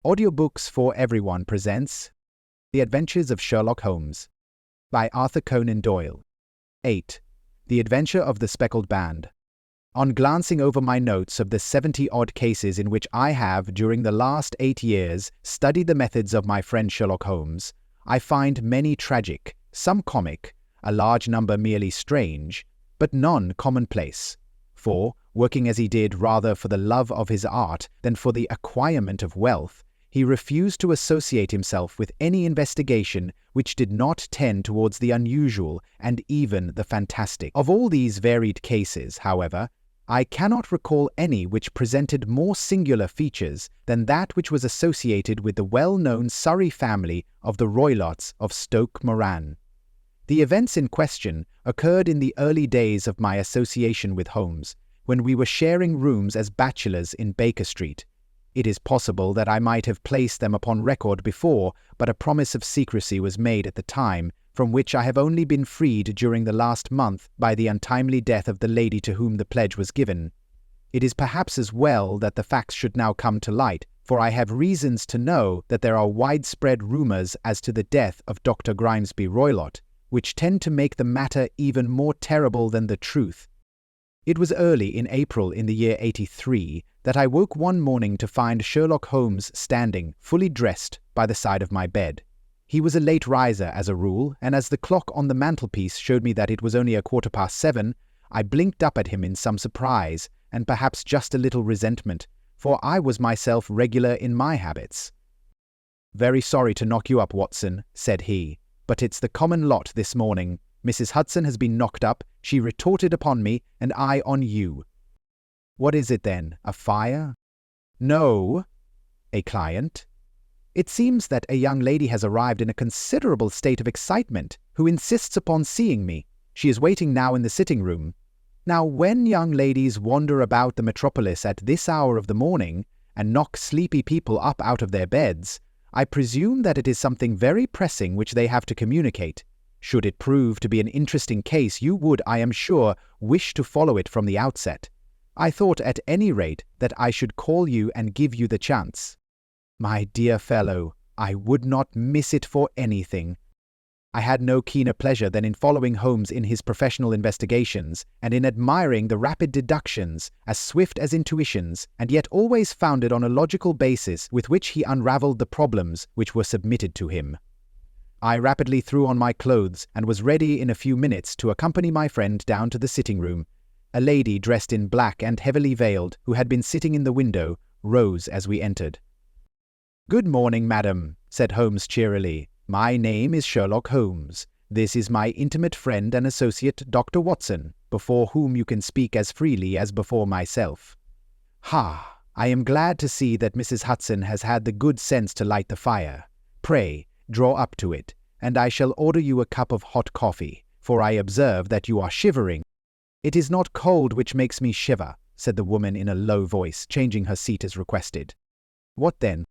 Audiobooks for Everyone presents The Adventures of Sherlock Holmes by Arthur Conan Doyle. 8. The Adventure of the Speckled Band. On glancing over my notes of the 70-odd cases in which I have, during the last 8 years, studied the methods of my friend Sherlock Holmes, I find many tragic, some comic, a large number merely strange, but none commonplace. For, working as he did rather for the love of his art than for the acquirement of wealth, he refused to associate himself with any investigation which did not tend towards the unusual and even the fantastic. Of all these varied cases, however, I cannot recall any which presented more singular features than that which was associated with the well-known Surrey family of the Roylotts of Stoke Moran. The events in question occurred in the early days of my association with Holmes, when we were sharing rooms as bachelors in Baker Street. It is possible that I might have placed them upon record before, but a promise of secrecy was made at the time, from which I have only been freed during the last month by the untimely death of the lady to whom the pledge was given. It is perhaps as well that the facts should now come to light, for I have reasons to know that there are widespread rumours as to the death of Dr. Grimesby Roylott, which tend to make the matter even more terrible than the truth. It was early in April in the year 83 that I woke one morning to find Sherlock Holmes standing, fully dressed, by the side of my bed. He was a late riser as a rule, and as the clock on the mantelpiece showed me that it was only 7:15, I blinked up at him in some surprise, and perhaps just a little resentment, for I was myself regular in my habits. "Very sorry to knock you up, Watson," said he, "but it's the common lot this morning. Mrs. Hudson has been knocked up, she retorted upon me, and I on you." "What is it then? A fire?" "No." "A client?" "It seems that a young lady has arrived in a considerable state of excitement, who insists upon seeing me. She is waiting now in the sitting-room. Now, when young ladies wander about the metropolis at this hour of the morning, and knock sleepy people up out of their beds, I presume that it is something very pressing which they have to communicate. Should it prove to be an interesting case, you would, I am sure, wish to follow it from the outset. I thought at any rate that I should call you and give you the chance." "My dear fellow, I would not miss it for anything." I had no keener pleasure than in following Holmes in his professional investigations, and in admiring the rapid deductions, as swift as intuitions, and yet always founded on a logical basis with which he unravelled the problems which were submitted to him. I rapidly threw on my clothes, and was ready in a few minutes to accompany my friend down to the sitting-room. A lady dressed in black and heavily veiled, who had been sitting in the window, rose as we entered. "Good morning, madam," said Holmes cheerily. "My name is Sherlock Holmes. This is my intimate friend and associate, Dr. Watson, before whom you can speak as freely as before myself." "Ha! I am glad to see that Mrs. Hudson has had the good sense to light the fire. Pray, draw up to it, and I shall order you a cup of hot coffee, for I observe that you are shivering." "It is not cold which makes me shiver," said the woman in a low voice, changing her seat as requested. "What then?"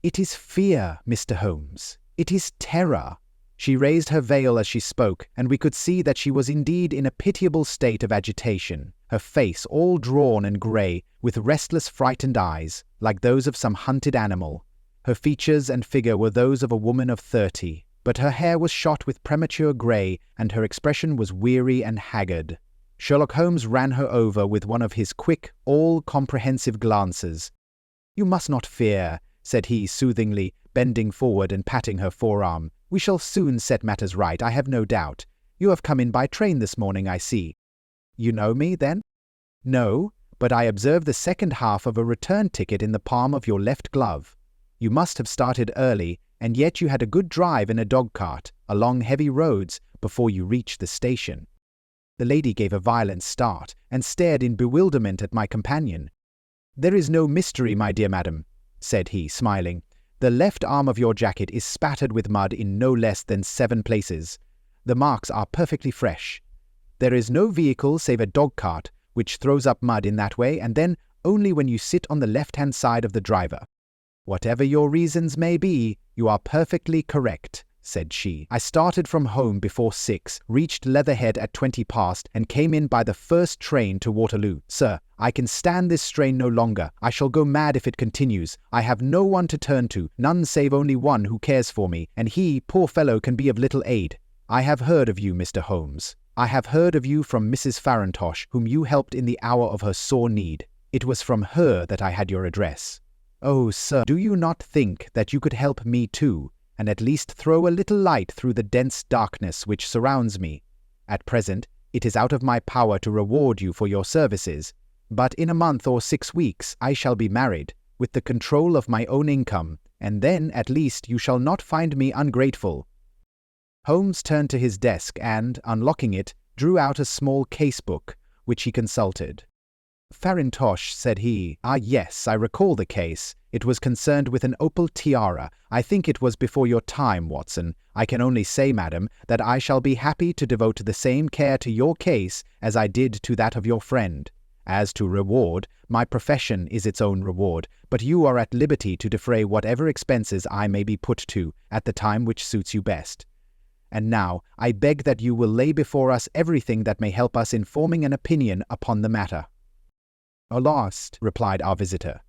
"It is fear, Mr. Holmes. It is terror." She raised her veil as she spoke, and we could see that she was indeed in a pitiable state of agitation, her face all drawn and grey, with restless frightened eyes, like those of some hunted animal. Her features and figure were those of a woman of 30, but her hair was shot with premature grey, and her expression was weary and haggard. Sherlock Holmes ran her over with one of his quick, all-comprehensive glances. "You must not fear," said he soothingly, bending forward and patting her forearm. "We shall soon set matters right, I have no doubt. You have come in by train this morning, I see." "You know me, then?" "No, but I observe the second half of a return ticket in the palm of your left glove. You must have started early, and yet you had a good drive in a dog-cart, along heavy roads, before you reached the station." The lady gave a violent start, and stared in bewilderment at my companion. "There is no mystery, my dear madam," said he, smiling. "The left arm of your jacket is spattered with mud in no less than 7 places. The marks are perfectly fresh. There is no vehicle save a dog-cart which throws up mud in that way, and then only when you sit on the left-hand side of the driver. Whatever your reasons may be, you are perfectly correct. said she. "I started from home before 6, reached Leatherhead at 20 past, and came in by the first train to Waterloo. Sir, I can stand this strain no longer. I shall go mad if it continues. I have no one to turn to, none save only one who cares for me, and he, poor fellow, can be of little aid. I have heard of you, Mr. Holmes. I have heard of you from Mrs. Farintosh, whom you helped in the hour of her sore need. It was from her that I had your address. Oh, sir, do you not think that you could help me too, and at least throw a little light through the dense darkness which surrounds me? At present, it is out of my power to reward you for your services, but in a month or 6 weeks I shall be married, with the control of my own income, and then at least you shall not find me ungrateful." Holmes turned to his desk and, unlocking it, drew out a small case-book, which he consulted. "Farintosh," said he. "Ah, yes, I recall the case. It was concerned with an opal tiara. I think it was before your time, Watson. I can only say, madam, that I shall be happy to devote the same care to your case as I did to that of your friend. As to reward, my profession is its own reward, but you are at liberty to defray whatever expenses I may be put to at the time which suits you best. And now, I beg that you will lay before us everything that may help us in forming an opinion upon the matter." "Alas," replied our visitor,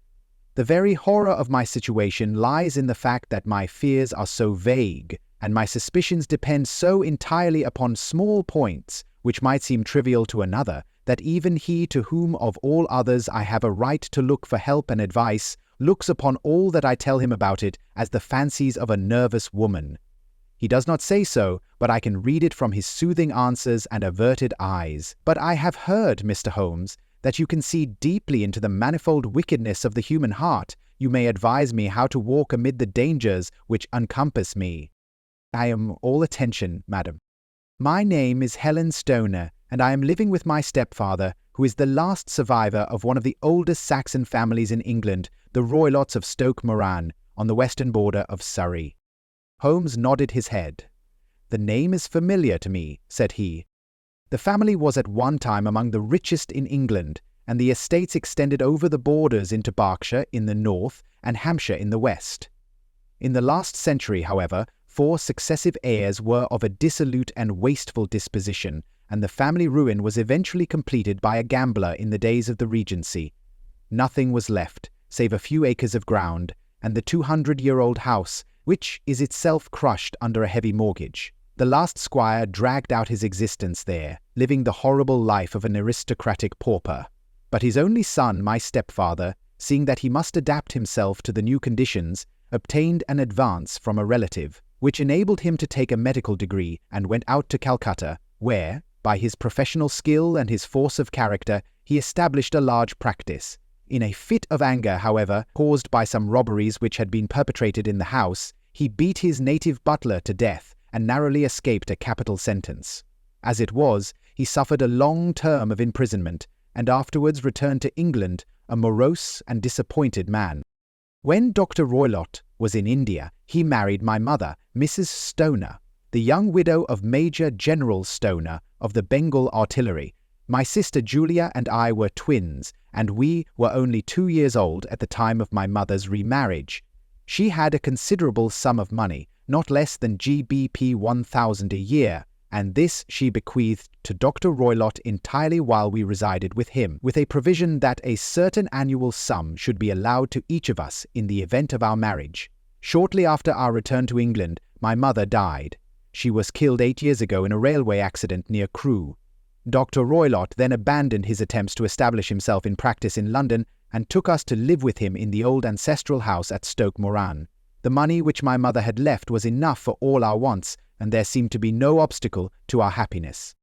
"the very horror of my situation lies in the fact that my fears are so vague, and my suspicions depend so entirely upon small points, which might seem trivial to another, that even he to whom of all others I have a right to look for help and advice looks upon all that I tell him about it as the fancies of a nervous woman. He does not say so, but I can read it from his soothing answers and averted eyes. But I have heard, Mr. Holmes, that you can see deeply into the manifold wickedness of the human heart. You may advise me how to walk amid the dangers which encompass me." "I am all attention, madam." "My name is Helen Stoner, and I am living with my stepfather, who is the last survivor of one of the oldest Saxon families in England, the Roylotts of Stoke Moran, on the western border of Surrey." Holmes nodded his head. "The name is familiar to me," said he. "The family was at one time among the richest in England, and the estates extended over the borders into Berkshire in the north and Hampshire in the west. In the last century, however, 4 successive heirs were of a dissolute and wasteful disposition, and the family ruin was eventually completed by a gambler in the days of the Regency. Nothing was left, save a few acres of ground, and the 200-year-old house, which is itself crushed under a heavy mortgage. The last squire dragged out his existence there, living the horrible life of an aristocratic pauper. But his only son, my stepfather, seeing that he must adapt himself to the new conditions, obtained an advance from a relative, which enabled him to take a medical degree and went out to Calcutta, where, by his professional skill and his force of character, he established a large practice. In a fit of anger, however, caused by some robberies which had been perpetrated in the house, he beat his native butler to death and narrowly escaped a capital sentence. As it was, he suffered a long term of imprisonment, and afterwards returned to England a morose and disappointed man. When Dr. Roylott was in India, he married my mother, Mrs. Stoner, the young widow of Major General Stoner of the Bengal Artillery. My sister Julia and I were twins, and we were only 2 years old at the time of my mother's remarriage. She had a considerable sum of money, not less than GBP 1,000 a year, and this she bequeathed to Dr. Roylott entirely while we resided with him, with a provision that a certain annual sum should be allowed to each of us in the event of our marriage. Shortly after our return to England, my mother died. She was killed 8 years ago in a railway accident near Crewe. Dr. Roylott then abandoned his attempts to establish himself in practice in London and took us to live with him in the old ancestral house at Stoke Moran. The money which my mother had left was enough for all our wants, and there seemed to be no obstacle to our happiness.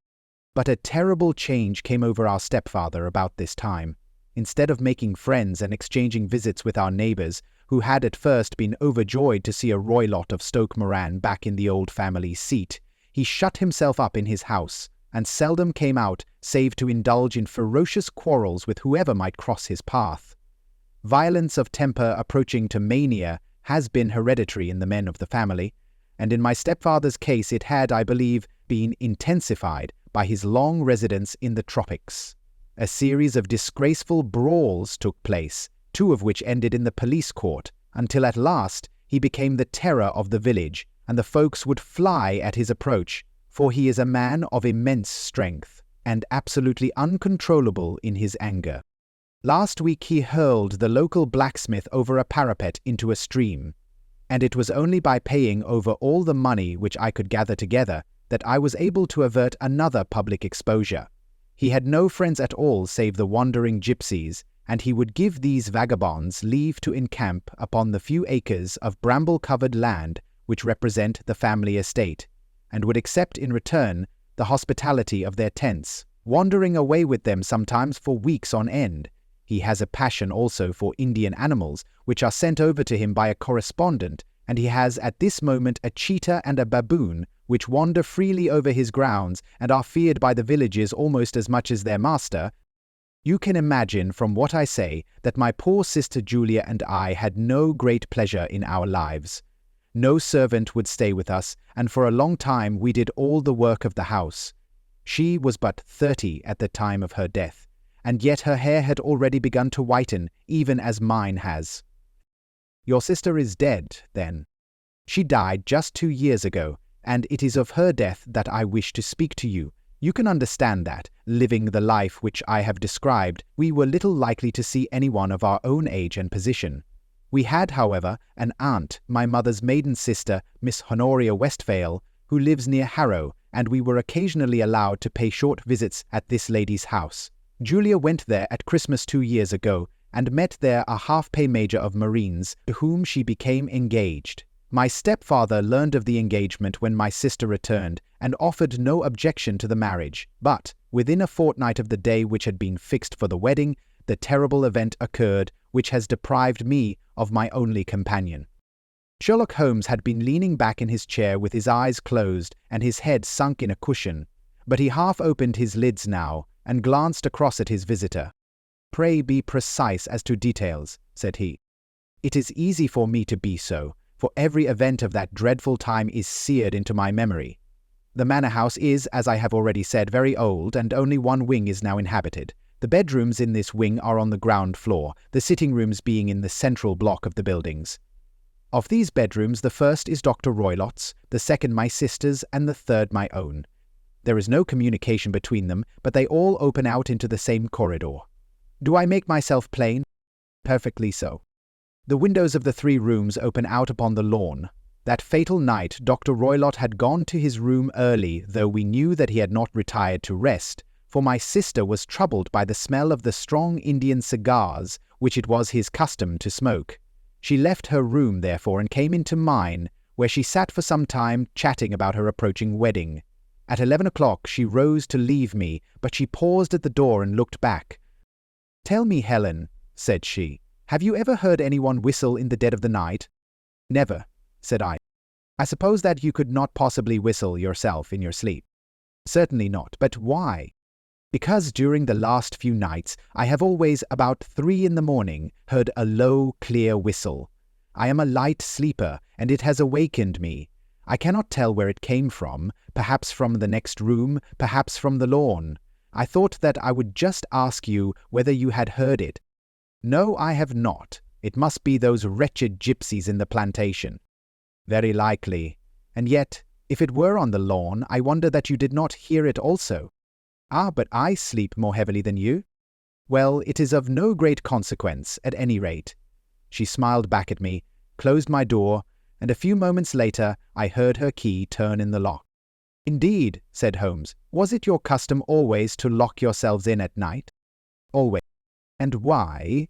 But a terrible change came over our stepfather about this time. Instead of making friends and exchanging visits with our neighbours, who had at first been overjoyed to see a Roylott of Stoke Moran back in the old family seat, he shut himself up in his house, and seldom came out save to indulge in ferocious quarrels with whoever might cross his path. Violence of temper approaching to mania has been hereditary in the men of the family, and in my stepfather's case it had, I believe, been intensified by his long residence in the tropics. A series of disgraceful brawls took place, 2 of which ended in the police court, until at last he became the terror of the village, and the folks would fly at his approach, for he is a man of immense strength, and absolutely uncontrollable in his anger. Last week he hurled the local blacksmith over a parapet into a stream, and it was only by paying over all the money which I could gather together that I was able to avert another public exposure. He had no friends at all save the wandering gypsies, and he would give these vagabonds leave to encamp upon the few acres of bramble-covered land which represent the family estate, and would accept in return the hospitality of their tents, wandering away with them sometimes for weeks on end. He has a passion also for Indian animals, which are sent over to him by a correspondent, and he has at this moment a cheetah and a baboon, which wander freely over his grounds and are feared by the villagers almost as much as their master. You can imagine from what I say that my poor sister Julia and I had no great pleasure in our lives. No servant would stay with us, and for a long time we did all the work of the house. She was but 30 at the time of her death, and yet her hair had already begun to whiten, even as mine has. Your sister is dead, then? She died just 2 years ago, and it is of her death that I wish to speak to you. You can understand that, living the life which I have described, we were little likely to see anyone of our own age and position. We had, however, an aunt, my mother's maiden sister, Miss Honoria Westphale, who lives near Harrow, and we were occasionally allowed to pay short visits at this lady's house. Julia went there at Christmas 2 years ago, and met there a half-pay major of Marines, to whom she became engaged. My stepfather learned of the engagement when my sister returned, and offered no objection to the marriage, but, within a fortnight of the day which had been fixed for the wedding, the terrible event occurred which has deprived me of my only companion. Sherlock Holmes had been leaning back in his chair with his eyes closed and his head sunk in a cushion, but he half opened his lids now, and glanced across at his visitor. "Pray be precise as to details," said he. "It is easy for me to be so, for every event of that dreadful time is seared into my memory. The manor house is, as I have already said, very old, and only one wing is now inhabited. The bedrooms in this wing are on the ground floor, the sitting rooms being in the central block of the buildings. Of these bedrooms, the first is Dr. Roylott's, the second my sister's, and the third my own. There is no communication between them, but they all open out into the same corridor. Do I make myself plain? Perfectly so. The windows of the 3 rooms open out upon the lawn. That fatal night Dr. Roylott had gone to his room early, though we knew that he had not retired to rest, for my sister was troubled by the smell of the strong Indian cigars which it was his custom to smoke. She left her room, therefore, and came into mine, where she sat for some time chatting about her approaching wedding. At 11 o'clock she rose to leave me, but she paused at the door and looked back. "Tell me, Helen," said she, "have you ever heard anyone whistle in the dead of the night?" "Never," said I. "I suppose that you could not possibly whistle yourself in your sleep." "Certainly not, but why?" "Because during the last few nights I have always, about 3 in the morning, heard a low, clear whistle. I am a light sleeper, and it has awakened me. I cannot tell where it came from, perhaps from the next room, perhaps from the lawn. I thought that I would just ask you whether you had heard it." "No, I have not. It must be those wretched gypsies in the plantation." "Very likely. And yet, if it were on the lawn, I wonder that you did not hear it also." "Ah, but I sleep more heavily than you." "Well, it is of no great consequence, at any rate." She smiled back at me, closed my door, and a few moments later I heard her key turn in the lock. "Indeed," said Holmes. "Was it your custom always to lock yourselves in at night?" "Always." "And why?"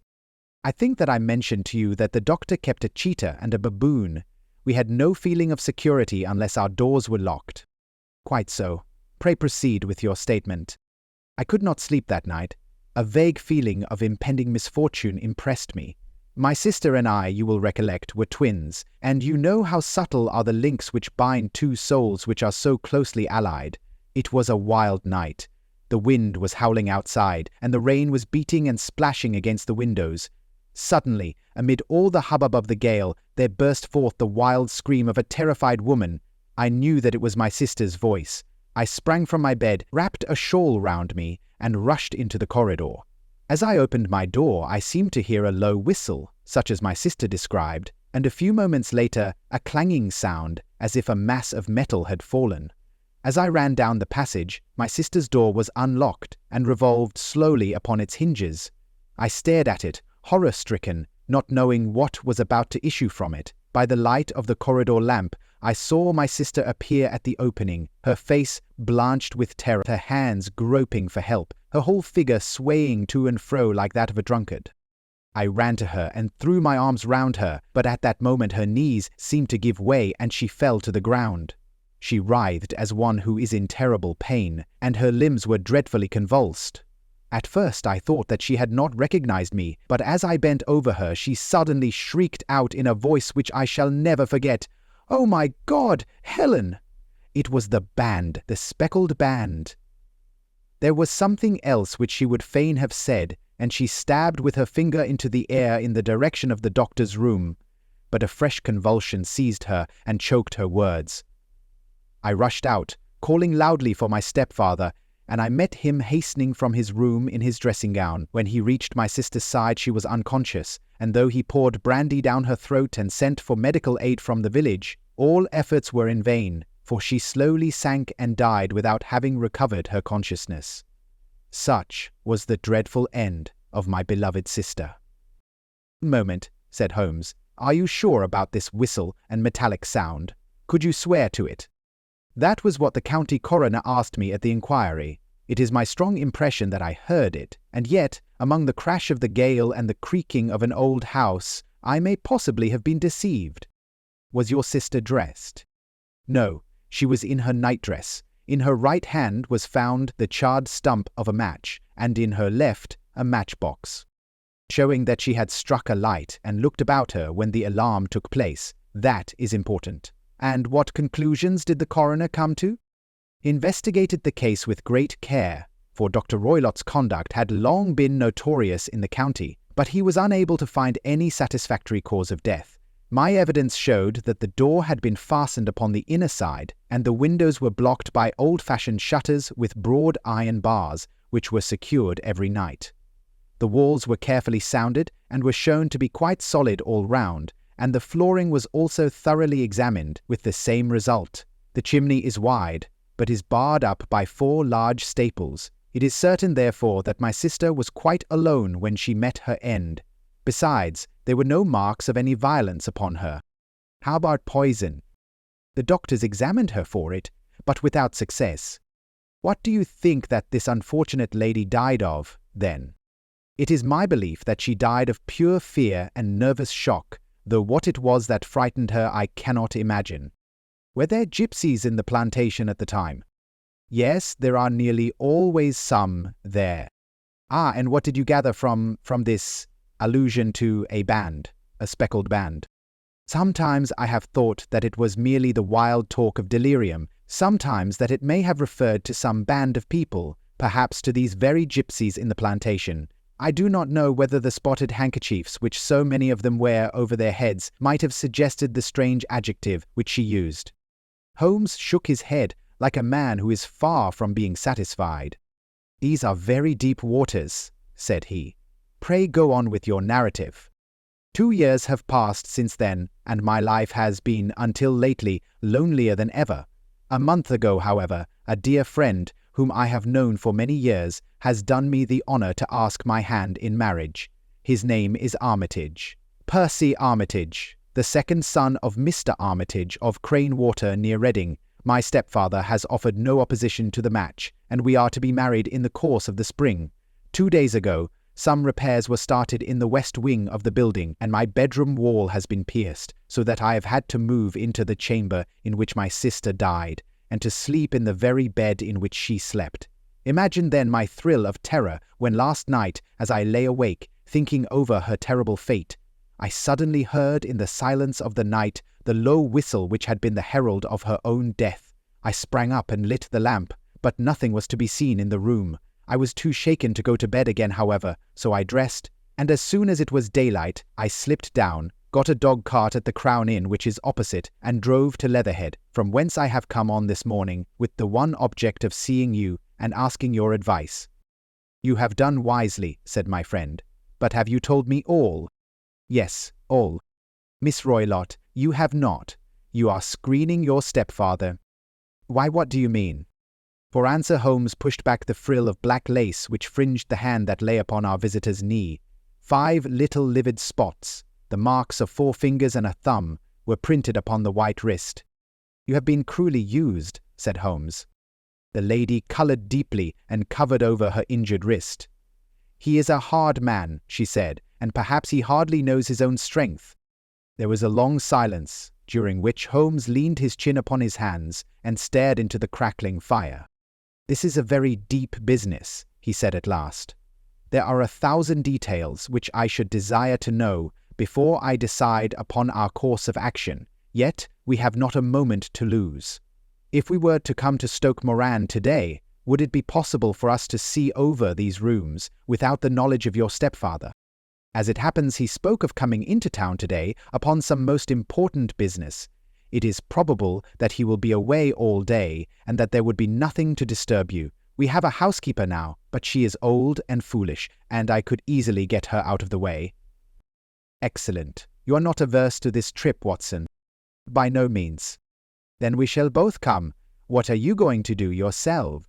"I think that I mentioned to you that the doctor kept a cheetah and a baboon. We had no feeling of security unless our doors were locked." "Quite so. Pray proceed with your statement." "I could not sleep that night. A vague feeling of impending misfortune impressed me. My sister and I, you will recollect, were twins, and you know how subtle are the links which bind 2 souls which are so closely allied. It was a wild night. The wind was howling outside, and the rain was beating and splashing against the windows. Suddenly, amid all the hubbub of the gale, there burst forth the wild scream of a terrified woman. I knew that it was my sister's voice. I sprang from my bed, wrapped a shawl round me, and rushed into the corridor. As I opened my door, I seemed to hear a low whistle, such as my sister described, and a few moments later a clanging sound, as if a mass of metal had fallen. As I ran down the passage, my sister's door was unlocked and revolved slowly upon its hinges. I stared at it, horror-stricken, not knowing what was about to issue from it. By the light of the corridor lamp, I saw my sister appear at the opening, her face blanched with terror, her hands groping for help, her whole figure swaying to and fro like that of a drunkard. I ran to her and threw my arms round her, but at that moment her knees seemed to give way and she fell to the ground. She writhed as one who is in terrible pain, and her limbs were dreadfully convulsed. At first I thought that she had not recognized me, but as I bent over her she suddenly shrieked out in a voice which I shall never forget, "Oh my God, Helen!" It was the band, the Speckled Band. There was something else which she would fain have said, and she stabbed with her finger into the air in the direction of the doctor's room, but a fresh convulsion seized her and choked her words. I rushed out, calling loudly for my stepfather, and I met him hastening from his room in his dressing gown. When he reached my sister's side she was unconscious, and though he poured brandy down her throat and sent for medical aid from the village, all efforts were in vain, for she slowly sank and died without having recovered her consciousness. Such was the dreadful end of my beloved sister. "Moment," said Holmes. "Are you sure about this whistle and metallic sound? Could you swear to it?" "That was what the county coroner asked me at the inquiry. It is my strong impression that I heard it, and yet, among the crash of the gale and the creaking of an old house, I may possibly have been deceived." "Was your sister dressed?" "No, she was in her nightdress. In her right hand was found the charred stump of a match, and in her left a matchbox, showing that she had struck a light and looked about her when the alarm took place. That is important." "And what conclusions did the coroner come to?" "Investigated the case with great care, for Dr. Roylott's conduct had long been notorious in the county, but he was unable to find any satisfactory cause of death. My evidence showed that the door had been fastened upon the inner side, and the windows were blocked by old-fashioned shutters with broad iron bars, which were secured every night. The walls were carefully sounded and were shown to be quite solid all round, and the flooring was also thoroughly examined, with the same result. The chimney is wide, but is barred up by 4 large staples. It is certain, therefore, that my sister was quite alone when she met her end. Besides, there were no marks of any violence upon her." "How about poison?" "The doctors examined her for it, but without success." "What do you think that this unfortunate lady died of, then?" "It is my belief that she died of pure fear and nervous shock, though what it was that frightened her I cannot imagine." "Were there gypsies in the plantation at the time?" "Yes, there are nearly always some there." "Ah, and what did you gather from this allusion to a band, a speckled band?" "Sometimes I have thought that it was merely the wild talk of delirium, sometimes that it may have referred to some band of people, perhaps to these very gypsies in the plantation. I do not know whether the spotted handkerchiefs which so many of them wear over their heads might have suggested the strange adjective which she used." Holmes shook his head like a man who is far from being satisfied. "These are very deep waters," said he. "Pray go on with your narrative." 2 years have passed since then, and my life has been, until lately, lonelier than ever. A month ago, however, a dear friend, whom I have known for many years, has done me the honor to ask my hand in marriage. His name is Armitage. Percy Armitage, the second son of Mr. Armitage of Crane Water near Reading. My stepfather has offered no opposition to the match, and we are to be married in the course of the spring. 2 days ago, some repairs were started in the west wing of the building, and my bedroom wall has been pierced, so that I have had to move into the chamber in which my sister died, and to sleep in the very bed in which she slept. Imagine then my thrill of terror when last night, as I lay awake, thinking over her terrible fate, I suddenly heard in the silence of the night the low whistle which had been the herald of her own death. I sprang up and lit the lamp, but nothing was to be seen in the room. I was too shaken to go to bed again, however, so I dressed, and as soon as it was daylight, I slipped down, got a dog-cart at the Crown Inn, which is opposite, and drove to Leatherhead, from whence I have come on this morning, with the one object of seeing you and asking your advice." "You have done wisely," said my friend. "But have you told me all?" "Yes, all." "Miss Roylott, you have not. You are screening your stepfather." "Why, what do you mean?" For answer, Holmes pushed back the frill of black lace which fringed the hand that lay upon our visitor's knee. 5 little livid spots, the marks of 4 fingers and a thumb, were printed upon the white wrist. "You have been cruelly used," said Holmes. The lady coloured deeply and covered over her injured wrist. "He is a hard man," she said, "and perhaps he hardly knows his own strength." There was a long silence, during which Holmes leaned his chin upon his hands and stared into the crackling fire. "This is a very deep business," he said at last. "There are 1,000 details which I should desire to know before I decide upon our course of action, yet we have not a moment to lose. If we were to come to Stoke Moran today, would it be possible for us to see over these rooms without the knowledge of your stepfather? As it happens, he spoke of coming into town today upon some most important business. It is probable that he will be away all day, and that there would be nothing to disturb you. We have a housekeeper now, but she is old and foolish, and I could easily get her out of the way." "Excellent. You are not averse to this trip, Watson?" "By no means." "Then we shall both come. What are you going to do yourself?"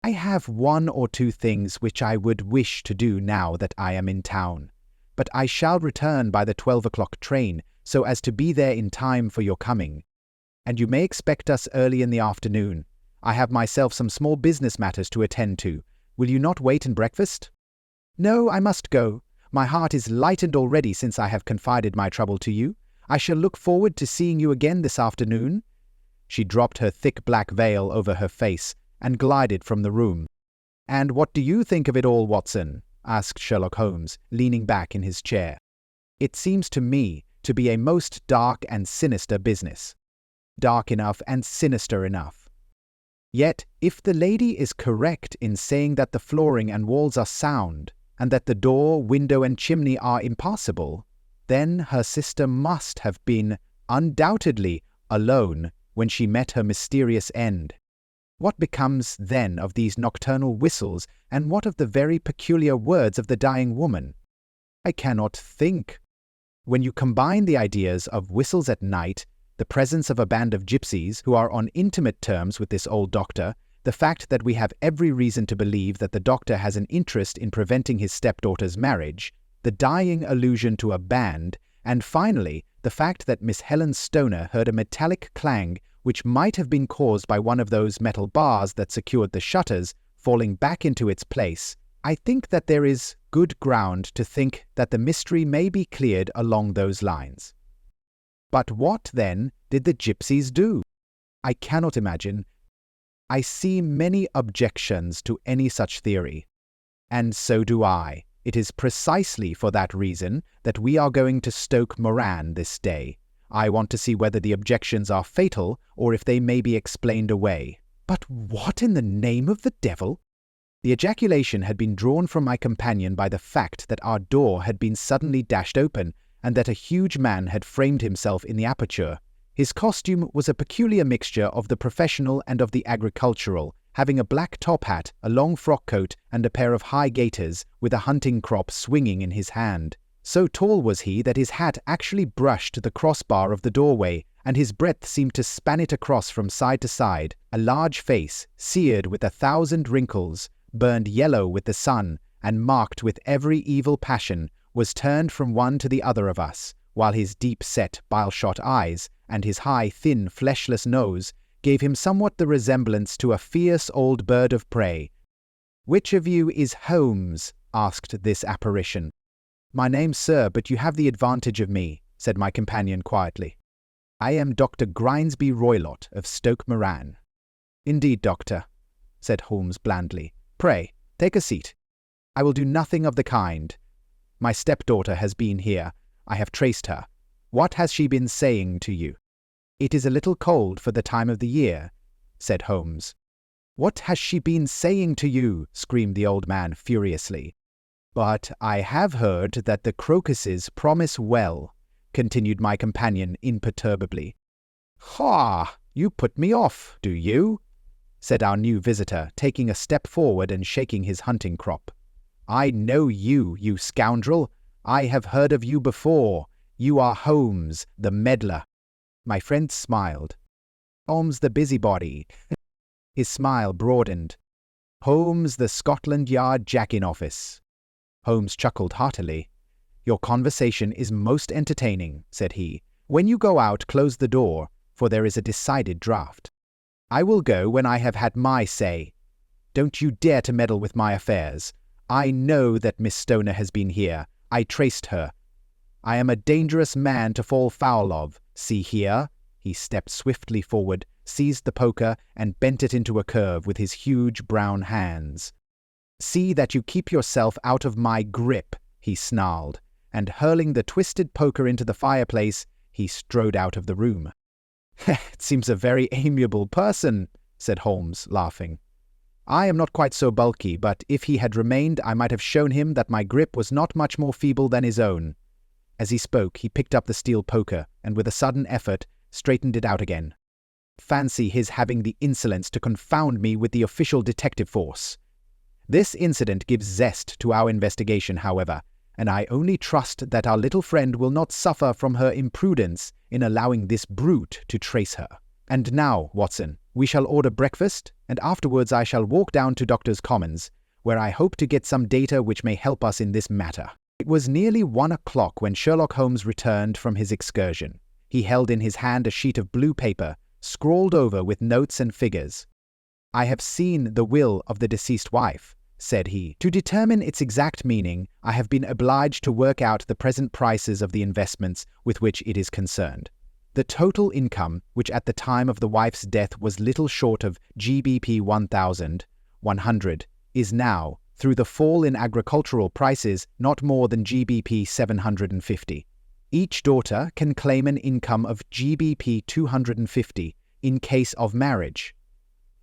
"I have 1 or 2 things which I would wish to do now that I am in town. But I shall return by the 12 o'clock train, so as to be there in time for your coming. And you may expect us early in the afternoon. I have myself some small business matters to attend to. Will you not wait and breakfast?" "No, I must go. My heart is lightened already since I have confided my trouble to you. I shall look forward to seeing you again this afternoon." She dropped her thick black veil over her face and glided from the room. "And what do you think of it all, Watson?" asked Sherlock Holmes, leaning back in his chair. "It seems to me to be a most dark and sinister business." "Dark enough and sinister enough. Yet, if the lady is correct in saying that the flooring and walls are sound, and that the door, window, and chimney are impassable, then her sister must have been, undoubtedly, alone when she met her mysterious end. What becomes, then, of these nocturnal whistles, and what of the very peculiar words of the dying woman? I cannot think. When you combine the ideas of whistles at night, the presence of a band of gypsies who are on intimate terms with this old doctor, the fact that we have every reason to believe that the doctor has an interest in preventing his stepdaughter's marriage, the dying allusion to a band, and finally, the fact that Miss Helen Stoner heard a metallic clang which might have been caused by one of those metal bars that secured the shutters falling back into its place, I think that there is good ground to think that the mystery may be cleared along those lines. But what, then, did the gypsies do? I cannot imagine. I see many objections to any such theory. And so do I. It is precisely for that reason that we are going to Stoke Moran this day. I want to see whether the objections are fatal or if they may be explained away. But what in the name of the devil? The ejaculation had been drawn from my companion by the fact that our door had been suddenly dashed open and that a huge man had framed himself in the aperture. His costume was a peculiar mixture of the professional and of the agricultural, having a black top hat, a long frock coat, and a pair of high gaiters, with a hunting crop swinging in his hand. So tall was he that his hat actually brushed the crossbar of the doorway, and his breadth seemed to span it across from side to side. A large face, seared with 1,000 wrinkles, burned yellow with the sun, and marked with every evil passion, was turned from one to the other of us, while his deep-set, bile-shot eyes, and his high, thin, fleshless nose, gave him somewhat the resemblance to a fierce old bird of prey. "Which of you is Holmes?" asked this apparition. "My name, sir, but you have the advantage of me," said my companion quietly. "I am Dr. Grimesby Roylott of Stoke Moran." "Indeed, doctor," said Holmes blandly. "Pray, take a seat." "I will do nothing of the kind. My stepdaughter has been here. I have traced her. What has she been saying to you?" "It is a little cold for the time of the year," said Holmes. "What has she been saying to you?" screamed the old man furiously. "But I have heard that the crocuses promise well," continued my companion imperturbably. "Ha! You put me off, do you?" said our new visitor, taking a step forward and shaking his hunting crop. "I know you, you scoundrel. I have heard of you before. You are Holmes, the meddler." My friend smiled. Holmes the busybody. His smile broadened. Holmes the Scotland Yard Jack-in-Office. Holmes chuckled heartily. Your conversation is most entertaining, said he. When you go out, close the door, for there is a decided draught. I will go when I have had my say. Don't you dare to meddle with my affairs. I know that Miss Stoner has been here. I traced her. I am a dangerous man to fall foul of. See here." He stepped swiftly forward, seized the poker, and bent it into a curve with his huge brown hands. "See that you keep yourself out of my grip," he snarled, and hurling the twisted poker into the fireplace, he strode out of the room. "It seems a very amiable person," said Holmes, laughing. "I am not quite so bulky, but if he had remained, I might have shown him that my grip was not much more feeble than his own." As he spoke, he picked up the steel poker, and with a sudden effort, straightened it out again. Fancy his having the insolence to confound me with the official detective force. This incident gives zest to our investigation, however, and I only trust that our little friend will not suffer from her imprudence in allowing this brute to trace her. And now, Watson, we shall order breakfast, and afterwards I shall walk down to Doctors' Commons, where I hope to get some data which may help us in this matter. It was nearly 1 o'clock when Sherlock Holmes returned from his excursion. He held in his hand a sheet of blue paper, scrawled over with notes and figures. "I have seen the will of the deceased wife," said he. "To determine its exact meaning, I have been obliged to work out the present prices of the investments with which it is concerned. The total income, which at the time of the wife's death was little short of GBP 1,100, is now, through the fall in agricultural prices, not more than GBP 750. Each daughter can claim an income of GBP 250 in case of marriage.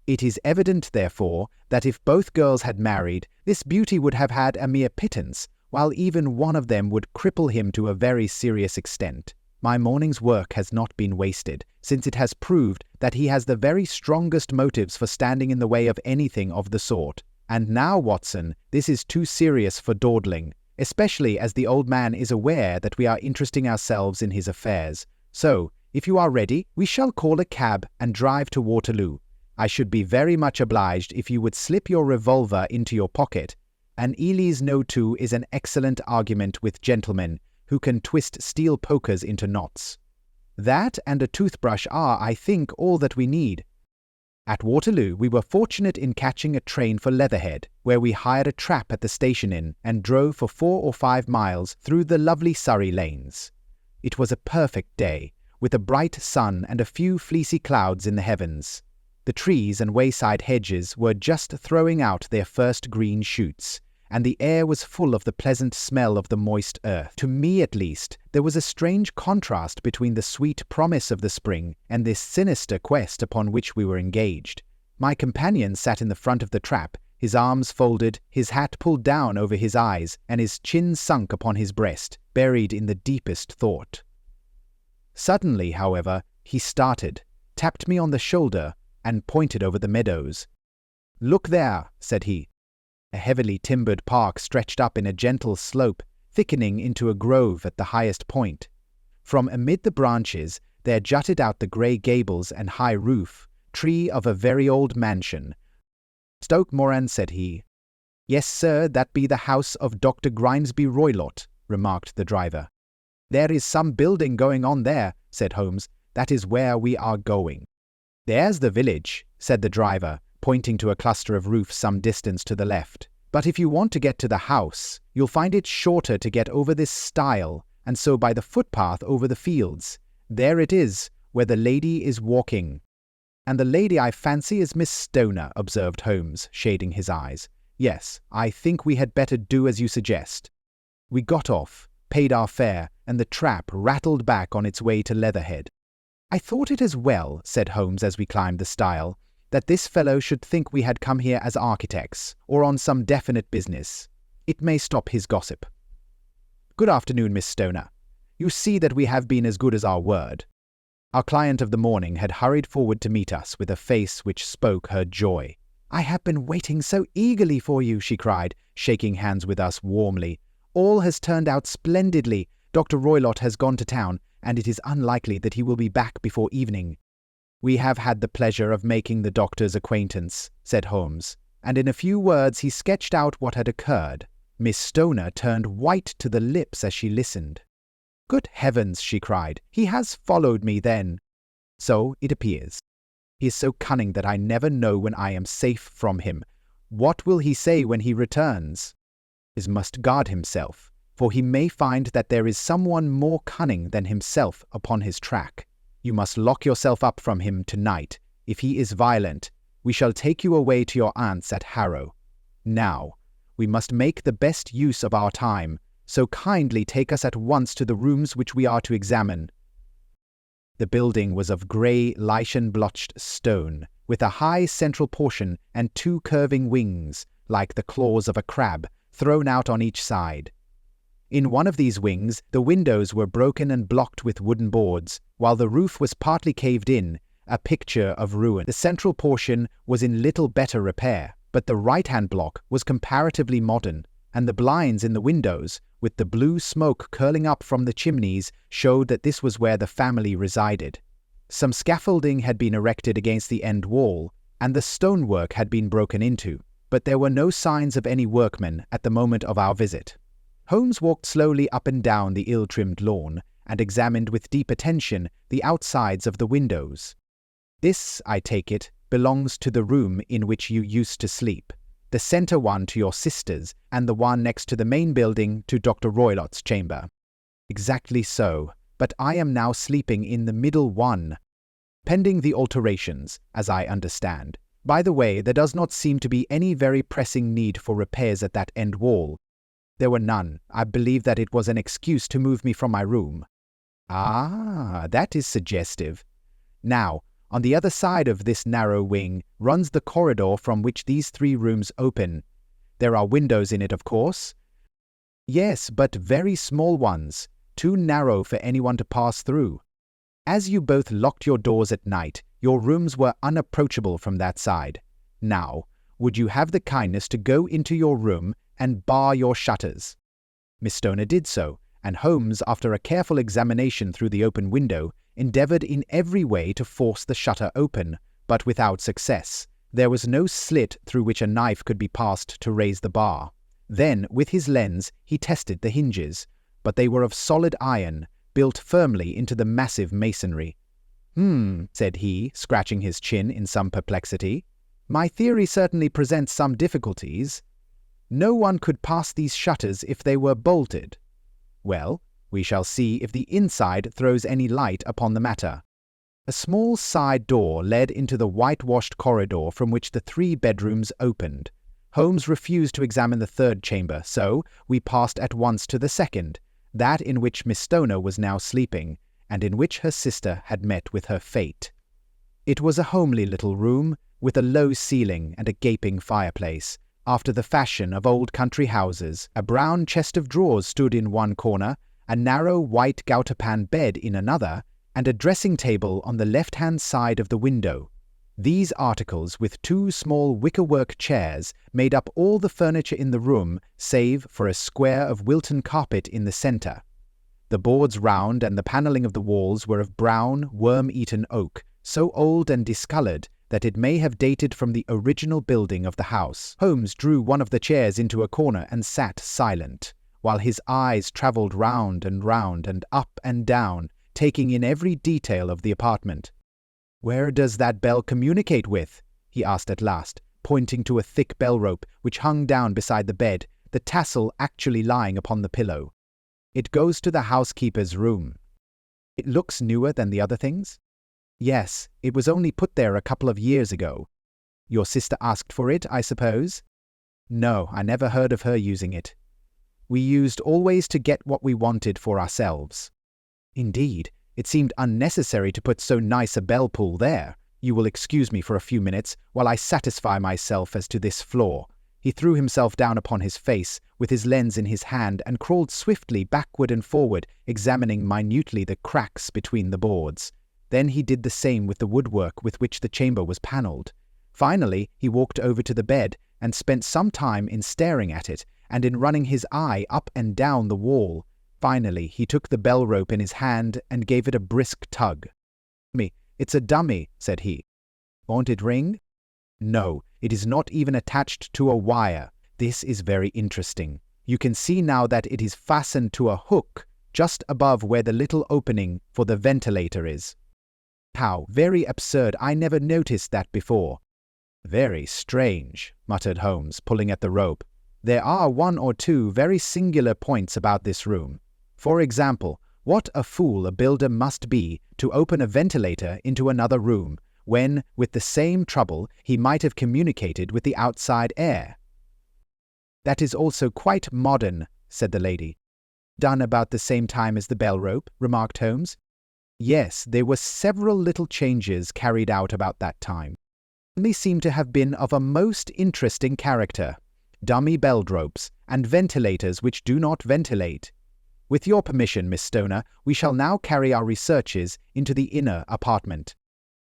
It is evident, therefore, that if both girls had married, this beauty would have had a mere pittance, while even one of them would cripple him to a very serious extent. My morning's work has not been wasted, since it has proved that he has the very strongest motives for standing in the way of anything of the sort. And now, Watson, this is too serious for dawdling, especially as the old man is aware that we are interesting ourselves in his affairs. So, if you are ready, we shall call a cab and drive to Waterloo. I should be very much obliged if you would slip your revolver into your pocket. An Eley's no-2 is an excellent argument with gentlemen who can twist steel pokers into knots. That and a toothbrush are, I think, all that we need." At Waterloo, we were fortunate in catching a train for Leatherhead, where we hired a trap at the station inn and drove for 4 or 5 miles through the lovely Surrey lanes. It was a perfect day, with a bright sun and a few fleecy clouds in the heavens. The trees and wayside hedges were just throwing out their first green shoots, and the air was full of the pleasant smell of the moist earth. To me, at least, there was a strange contrast between the sweet promise of the spring and this sinister quest upon which we were engaged. My companion sat in the front of the trap, his arms folded, his hat pulled down over his eyes, and his chin sunk upon his breast, buried in the deepest thought. Suddenly, however, he started, tapped me on the shoulder, and pointed over the meadows. "Look there," said he. A heavily timbered park stretched up in a gentle slope, thickening into a grove at the highest point. From amid the branches there jutted out the grey gables and high roof, tree of a very old mansion. "Stoke Moran," said he. "Yes, sir, that be the house of Dr. Grimesby Roylott," remarked the driver. "There is some building going on there," said Holmes. "That is where we are going." "There's the village," said the driver, pointing to a cluster of roofs some distance to the left. "But if you want to get to the house, you'll find it shorter to get over this stile, and so by the footpath over the fields. There it is, where the lady is walking." "And the lady, I fancy, is Miss Stoner," observed Holmes, shading his eyes. "Yes, I think we had better do as you suggest." We got off, paid our fare, and the trap rattled back on its way to Leatherhead. "I thought it as well," said Holmes as we climbed the stile, "that this fellow should think we had come here as architects, or on some definite business. It may stop his gossip. Good afternoon, Miss Stoner. You see that we have been as good as our word." Our client of the morning had hurried forward to meet us with a face which spoke her joy. "I have been waiting so eagerly for you," she cried, shaking hands with us warmly. "All has turned out splendidly, Dr. Roylott has gone to town, and it is unlikely that he will be back before evening." "We have had the pleasure of making the doctor's acquaintance," said Holmes, and in a few words he sketched out what had occurred. Miss Stoner turned white to the lips as she listened. "Good heavens!" she cried. "He has followed me, then?" "So it appears. He is so cunning that I never know when I am safe from him. What will he say when he returns?" "He must guard himself, for he may find that there is someone more cunning than himself upon his track. You must lock yourself up from him tonight. If he is violent, we shall take you away to your aunt's at Harrow. Now, we must make the best use of our time, so kindly take us at once to the rooms which we are to examine." The building was of grey, lichen-blotched stone, with a high central portion and two curving wings, like the claws of a crab, thrown out on each side. In one of these wings, the windows were broken and blocked with wooden boards, while the roof was partly caved in, a picture of ruin. The central portion was in little better repair, but the right-hand block was comparatively modern, and the blinds in the windows, with the blue smoke curling up from the chimneys, showed that this was where the family resided. Some scaffolding had been erected against the end wall, and the stonework had been broken into, but there were no signs of any workmen at the moment of our visit. Holmes walked slowly up and down the ill-trimmed lawn, and examined with deep attention the outsides of the windows. "This, I take it, belongs to the room in which you used to sleep. The centre one to your sister's, and the one next to the main building to Dr. Roylott's chamber." "Exactly so, but I am now sleeping in the middle one, pending the alterations, as I understand. By the way, there does not seem to be any very pressing need for repairs at that end wall." "There were none. I believe that it was an excuse to move me from my room." "Ah, that is suggestive. Now, on the other side of this narrow wing runs the corridor from which these three rooms open. There are windows in it, of course?" "Yes, but very small ones, too narrow for anyone to pass through. As you both locked your doors at night, your rooms were unapproachable from that side. Now, would you have the kindness to go into your room and bar your shutters?" Miss Stoner did so, and Holmes, after a careful examination through the open window, endeavoured in every way to force the shutter open, but without success. There was no slit through which a knife could be passed to raise the bar. Then, with his lens, he tested the hinges, but they were of solid iron, built firmly into the massive masonry. Said he, scratching his chin in some perplexity. "My theory certainly presents some difficulties. No one could pass these shutters if they were bolted. Well, we shall see if the inside throws any light upon the matter." A small side door led into the whitewashed corridor from which the three bedrooms opened. Holmes refused to examine the third chamber, so we passed at once to the second, that in which Miss Stoner was now sleeping, and in which her sister had met with her fate. It was a homely little room, with a low ceiling and a gaping fireplace, after the fashion of old country houses. A brown chest of drawers stood in one corner, a narrow white gauterpan bed in another, and a dressing table on the left-hand side of the window. These articles, with two small wickerwork chairs, made up all the furniture in the room, save for a square of Wilton carpet in the centre. The boards round and the panelling of the walls were of brown, worm-eaten oak, so old and discoloured that it may have dated from the original building of the house. Holmes drew one of the chairs into a corner and sat silent, while his eyes travelled round and up and down, taking in every detail of the apartment. "Where does that bell communicate with?" he asked at last, pointing to a thick bell rope which hung down beside the bed, the tassel actually lying upon the pillow. "It goes to the housekeeper's room." "It looks newer than the other things?" "Yes, it was only put there a couple of years ago." "Your sister asked for it, I suppose?" "No, I never heard of her using it. We used always to get what we wanted for ourselves." "Indeed, it seemed unnecessary to put so nice a bell pull there. You will excuse me for a few minutes while I satisfy myself as to this floor." He threw himself down upon his face, with his lens in his hand, and crawled swiftly backward and forward, examining minutely the cracks between the boards. Then he did the same with the woodwork with which the chamber was panelled. Finally, he walked over to the bed, and spent some time in staring at it, and in running his eye up and down the wall. Finally, he took the bell rope in his hand and gave it a brisk tug. "It's a dummy," said he. "Won't it ring?" "No, it is not even attached to a wire. This is very interesting. You can see now that it is fastened to a hook just above where the little opening for the ventilator is." "How very absurd! I never noticed that before." "Very strange," muttered Holmes, pulling at the rope. "There are one or two very singular points about this room. For example, what a fool a builder must be to open a ventilator into another room, when, with the same trouble, he might have communicated with the outside air." "That is also quite modern," said the lady. "Done about the same time as the bell rope," remarked Holmes. "Yes, there were several little changes carried out about that time. They seem to have been of a most interesting character. Dummy bell ropes, and ventilators which do not ventilate. With your permission, Miss Stoner, we shall now carry our researches into the inner apartment."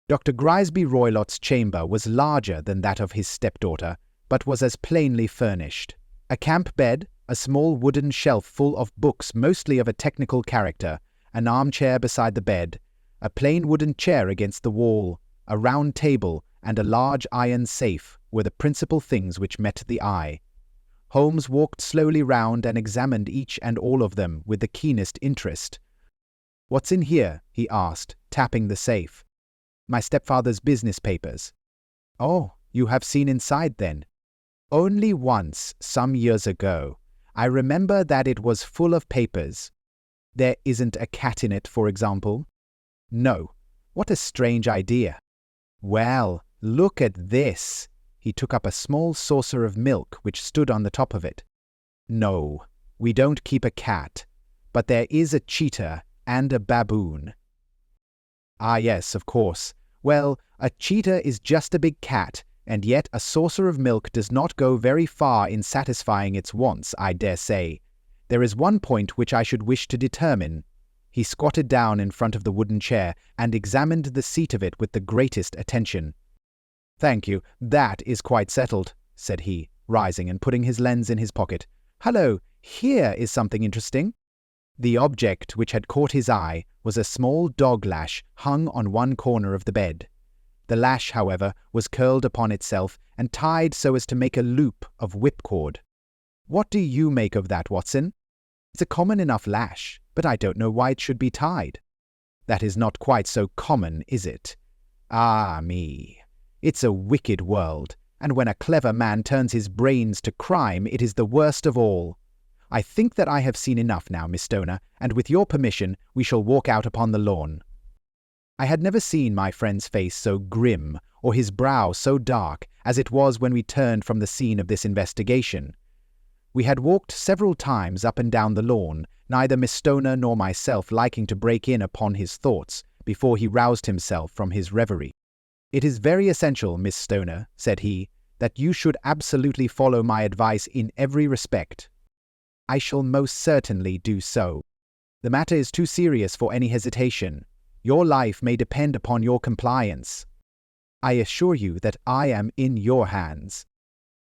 Dr. Grimesby Roylott's chamber was larger than that of his stepdaughter, but was as plainly furnished. A camp bed, a small wooden shelf full of books mostly of a technical character, an armchair beside the bed, a plain wooden chair against the wall, a round table, and a large iron safe were the principal things which met the eye. Holmes walked slowly round and examined each and all of them with the keenest interest. "What's in here?" he asked, tapping the safe. "My stepfather's business papers." "Oh, you have seen inside then?" "Only once, some years ago. I remember that it was full of papers." "There isn't a cat in it, for example?" "No." "What a strange idea." "Well, look at this." He took up a small saucer of milk which stood on the top of it. "No, we don't keep a cat, but there is a cheetah and a baboon." "Ah, yes, of course. Well, a cheetah is just a big cat, and yet a saucer of milk does not go very far in satisfying its wants, I dare say. There is one point which I should wish to determine." He squatted down in front of the wooden chair and examined the seat of it with the greatest attention. "Thank you, that is quite settled," said he, rising and putting his lens in his pocket. "Hullo, here is something interesting." The object which had caught his eye was a small dog lash hung on one corner of the bed. The lash, however, was curled upon itself and tied so as to make a loop of whipcord. "What do you make of that, Watson?" "It's a common enough lash, but I don't know why it should be tied." "That is not quite so common, is it? Ah me! It's a wicked world, and when a clever man turns his brains to crime, it is the worst of all. I think that I have seen enough now, Miss Stoner, and with your permission we shall walk out upon the lawn." I had never seen my friend's face so grim, or his brow so dark, as it was when we turned from the scene of this investigation. We had walked several times up and down the lawn, neither Miss Stoner nor myself liking to break in upon his thoughts before he roused himself from his reverie. "It is very essential, Miss Stoner," said he, "that you should absolutely follow my advice in every respect." "I shall most certainly do so. The matter is too serious for any hesitation. Your life may depend upon your compliance." "I assure you that I am in your hands.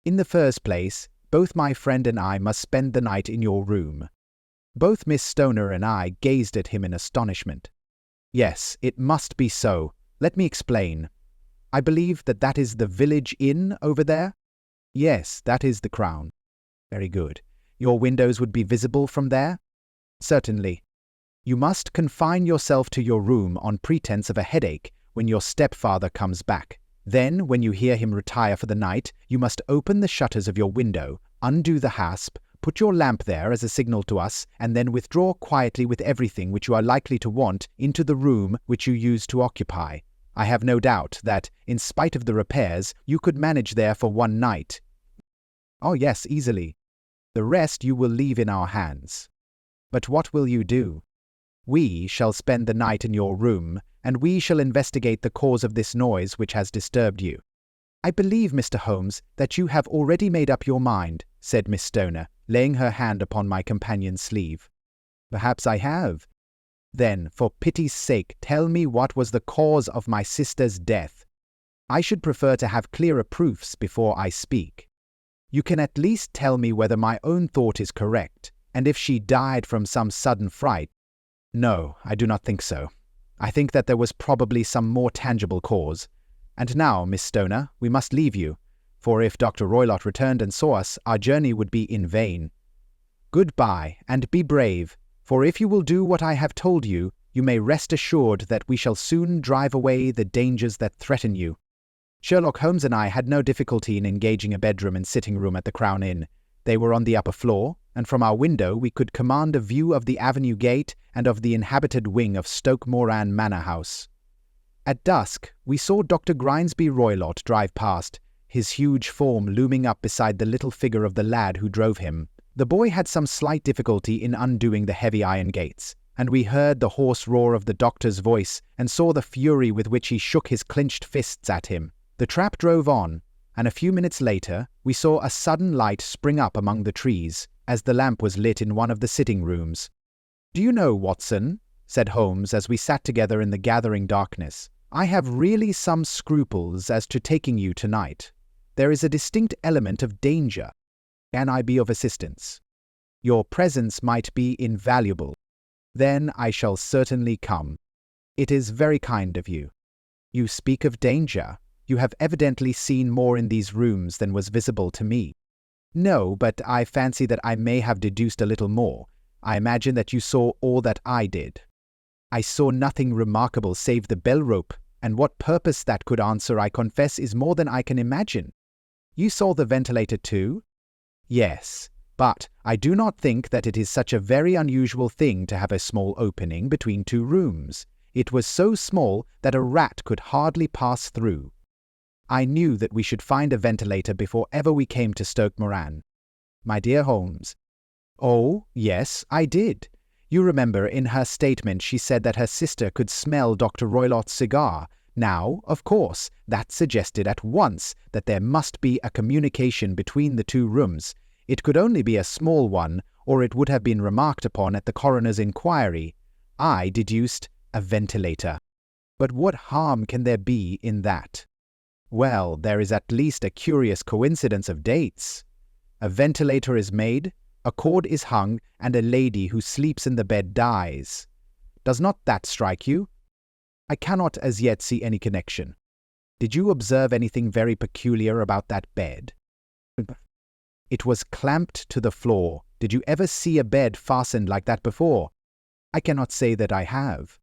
In the first place, both my friend and I must spend the night in your room." Both Miss Stoner and I gazed at him in astonishment. "Yes, it must be so. Let me explain. I believe that that is the village inn over there?" "Yes, that is the Crown." "Very good. Your windows would be visible from there?" "Certainly." "You must confine yourself to your room on pretense of a headache when your stepfather comes back. Then, when you hear him retire for the night, you must open the shutters of your window, undo the hasp, put your lamp there as a signal to us, and then withdraw quietly with everything which you are likely to want into the room which you used to occupy. I have no doubt that, in spite of the repairs, you could manage there for one night." "Oh yes, easily." "The rest you will leave in our hands." "But what will you do?" "We shall spend the night in your room, and we shall investigate the cause of this noise which has disturbed you." "I believe, Mr. Holmes, that you have already made up your mind," said Miss Stoner, laying her hand upon my companion's sleeve. "Perhaps I have." "Then, for pity's sake, tell me what was the cause of my sister's death. I should prefer to have clearer proofs before I speak. You can at least tell me whether my own thought is correct. And if she died from some sudden fright? No, I do not think so. I think that there was probably some more tangible cause. And now, Miss Stoner, we must leave you, for if Dr. Roylott returned and saw us, our journey would be in vain. Goodbye, and be brave, for if you will do what I have told you, you may rest assured that we shall soon drive away the dangers that threaten you. Sherlock Holmes and I had no difficulty in engaging a bedroom and sitting room at the Crown Inn. They were on the upper floor, and from our window we could command a view of the avenue gate and of the inhabited wing of Stoke Moran Manor House. At dusk, we saw Dr. Grimesby Roylott drive past, his huge form looming up beside the little figure of the lad who drove him. The boy had some slight difficulty in undoing the heavy iron gates, and we heard the hoarse roar of the doctor's voice and saw the fury with which he shook his clenched fists at him. The trap drove on, and a few minutes later we saw a sudden light spring up among the trees as the lamp was lit in one of the sitting rooms. "Do you know, Watson," said Holmes as we sat together in the gathering darkness, "I have really some scruples as to taking you tonight. There is a distinct element of danger. Can I be of assistance? Your presence might be invaluable. Then I shall certainly come. It is very kind of you. You speak of danger. You have evidently seen more in these rooms than was visible to me." "No, but I fancy that I may have deduced a little more. I imagine that you saw all that I did." "I saw nothing remarkable save the bell rope, and what purpose that could answer, I confess, is more than I can imagine." "You saw the ventilator too?" "Yes, but I do not think that it is such a very unusual thing to have a small opening between two rooms. It was so small that a rat could hardly pass through. I knew that we should find a ventilator before ever we came to Stoke Moran." "My dear Holmes." "Oh, yes, I did. You remember in her statement she said that her sister could smell Dr. Roylott's cigar. Now, of course, that suggested at once that there must be a communication between the two rooms. It could only be a small one, or it would have been remarked upon at the coroner's inquiry. I deduced a ventilator. But what harm can there be in that? Well, there is at least a curious coincidence of dates. A ventilator is made, a cord is hung, and a lady who sleeps in the bed dies. Does not that strike you? I cannot as yet see any connection. Did you observe anything very peculiar about that bed?" "It was clamped to the floor. Did you ever see a bed fastened like that before?" "I cannot say that I have."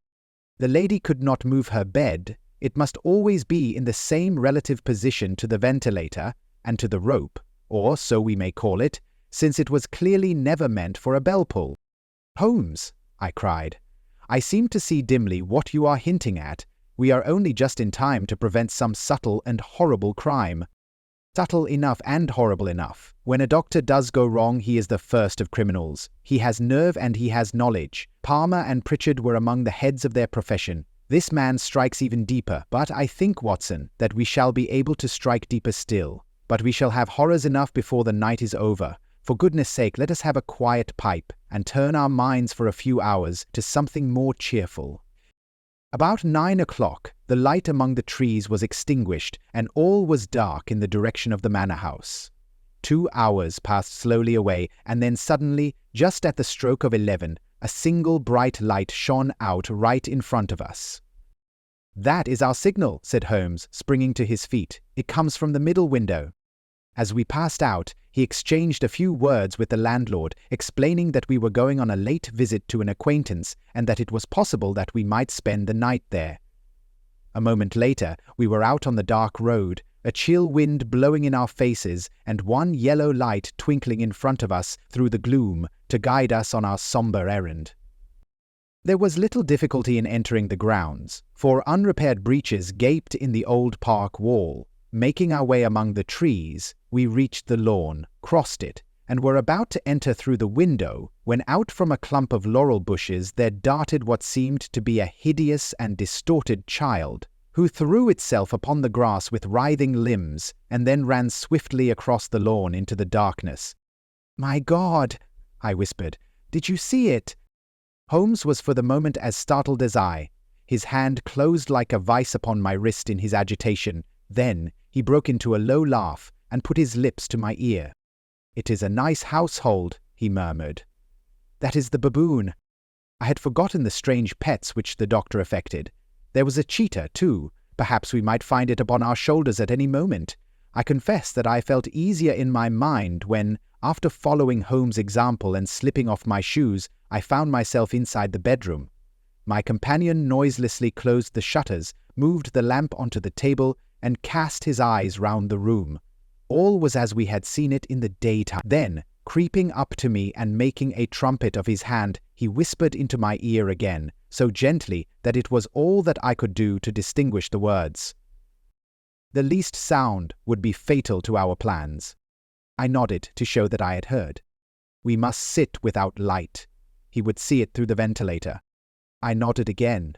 "The lady could not move her bed. It must always be in the same relative position to the ventilator and to the rope, or so we may call it, since it was clearly never meant for a bell pull." "Holmes," I cried, "I seem to see dimly what you are hinting at. We are only just in time to prevent some subtle and horrible crime." "Subtle enough and horrible enough. When a doctor does go wrong, he is the first of criminals. He has nerve and he has knowledge. Palmer and Pritchard were among the heads of their profession. This man strikes even deeper, but I think, Watson, that we shall be able to strike deeper still. But we shall have horrors enough before the night is over. For goodness sake, let us have a quiet pipe, and turn our minds for a few hours to something more cheerful." About 9 o'clock, the light among the trees was extinguished, and all was dark in the direction of the manor house. 2 hours passed slowly away, and then suddenly, just at the stroke of 11, a single bright light shone out right in front of us. "That is our signal," said Holmes, springing to his feet. "It comes from the middle window." As we passed out, he exchanged a few words with the landlord, explaining that we were going on a late visit to an acquaintance and that it was possible that we might spend the night there. A moment later, we were out on the dark road, a chill wind blowing in our faces and one yellow light twinkling in front of us through the gloom to guide us on our sombre errand. There was little difficulty in entering the grounds, for unrepaired breaches gaped in the old park wall. Making our way among the trees, we reached the lawn, crossed it, and were about to enter through the window when out from a clump of laurel bushes there darted what seemed to be a hideous and distorted child, who threw itself upon the grass with writhing limbs and then ran swiftly across the lawn into the darkness. "My God!" I whispered. "Did you see it?" Holmes was for the moment as startled as I. His hand closed like a vice upon my wrist in his agitation. Then he broke into a low laugh and put his lips to my ear. "It is a nice household," he murmured. That is the baboon. I had forgotten the strange pets which the doctor affected. There was a cheetah, too. Perhaps we might find it upon our shoulders at any moment. I confess that I felt easier in my mind when, after following Holmes' example and slipping off my shoes, I found myself inside the bedroom. My companion noiselessly closed the shutters, moved the lamp onto the table, and cast his eyes round the room. All was as we had seen it in the daytime. Then, creeping up to me and making a trumpet of his hand, he whispered into my ear again, so gently that it was all that I could do to distinguish the words. The least sound would be fatal to our plans. I nodded to show that I had heard. We must sit without light. He would see it through the ventilator. I nodded again.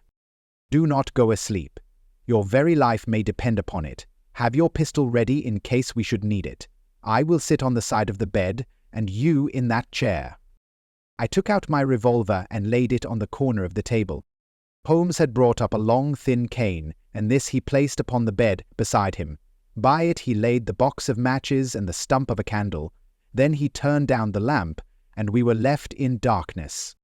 Do not go asleep. Your very life may depend upon it. Have your pistol ready in case we should need it. I will sit on the side of the bed, and you in that chair. I took out my revolver and laid it on the corner of the table. Holmes had brought up a long, thin cane, and this he placed upon the bed beside him. By it he laid the box of matches and the stump of a candle. Then he turned down the lamp, and we were left in darkness.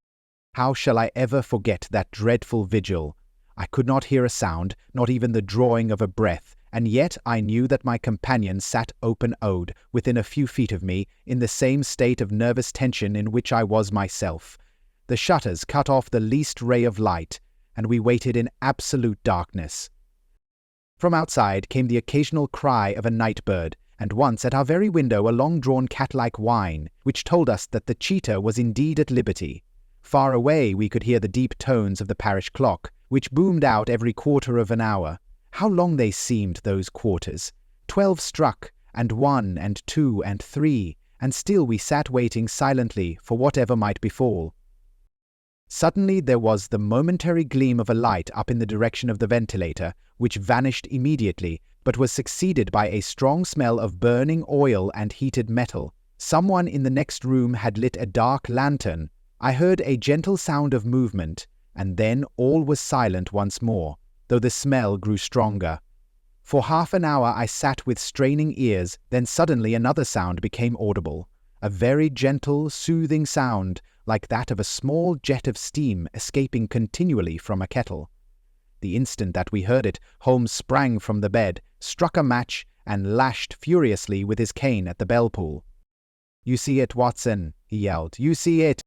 How shall I ever forget that dreadful vigil? I could not hear a sound, not even the drawing of a breath, and yet I knew that my companion sat open-eyed, within a few feet of me, in the same state of nervous tension in which I was myself. The shutters cut off the least ray of light, and we waited in absolute darkness. From outside came the occasional cry of a night bird, and once at our very window a long-drawn cat-like whine, which told us that the cheetah was indeed at liberty. Far away we could hear the deep tones of the parish clock, which boomed out every quarter of an hour. How long they seemed, those quarters! 12 struck, and 1, and 2, and 3, and still we sat waiting silently for whatever might befall. Suddenly there was the momentary gleam of a light up in the direction of the ventilator, which vanished immediately, but was succeeded by a strong smell of burning oil and heated metal. Someone in the next room had lit a dark lantern. I heard a gentle sound of movement, and then all was silent once more, though the smell grew stronger. For half an hour I sat with straining ears, then suddenly another sound became audible, a very gentle, soothing sound, like that of a small jet of steam escaping continually from a kettle. The instant that we heard it, Holmes sprang from the bed, struck a match, and lashed furiously with his cane at the bell-pull. "You see it, Watson," he yelled. "You see it!"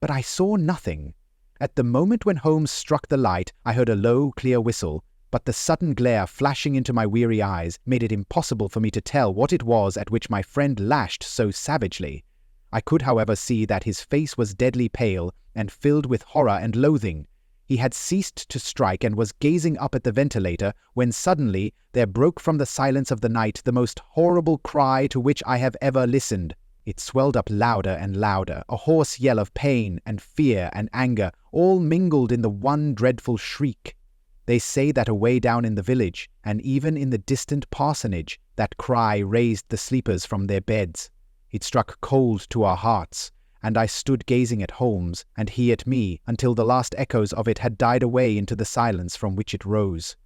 But I saw nothing. At the moment when Holmes struck the light, I heard a low, clear whistle, but the sudden glare flashing into my weary eyes made it impossible for me to tell what it was at which my friend lashed so savagely. I could, however, see that his face was deadly pale and filled with horror and loathing. He had ceased to strike and was gazing up at the ventilator when suddenly there broke from the silence of the night the most horrible cry to which I have ever listened. It swelled up louder and louder, a hoarse yell of pain and fear and anger, all mingled in the one dreadful shriek. They say that away down in the village, and even in the distant parsonage, that cry raised the sleepers from their beds. It struck cold to our hearts, and I stood gazing at Holmes, and he at me, until the last echoes of it had died away into the silence from which it rose.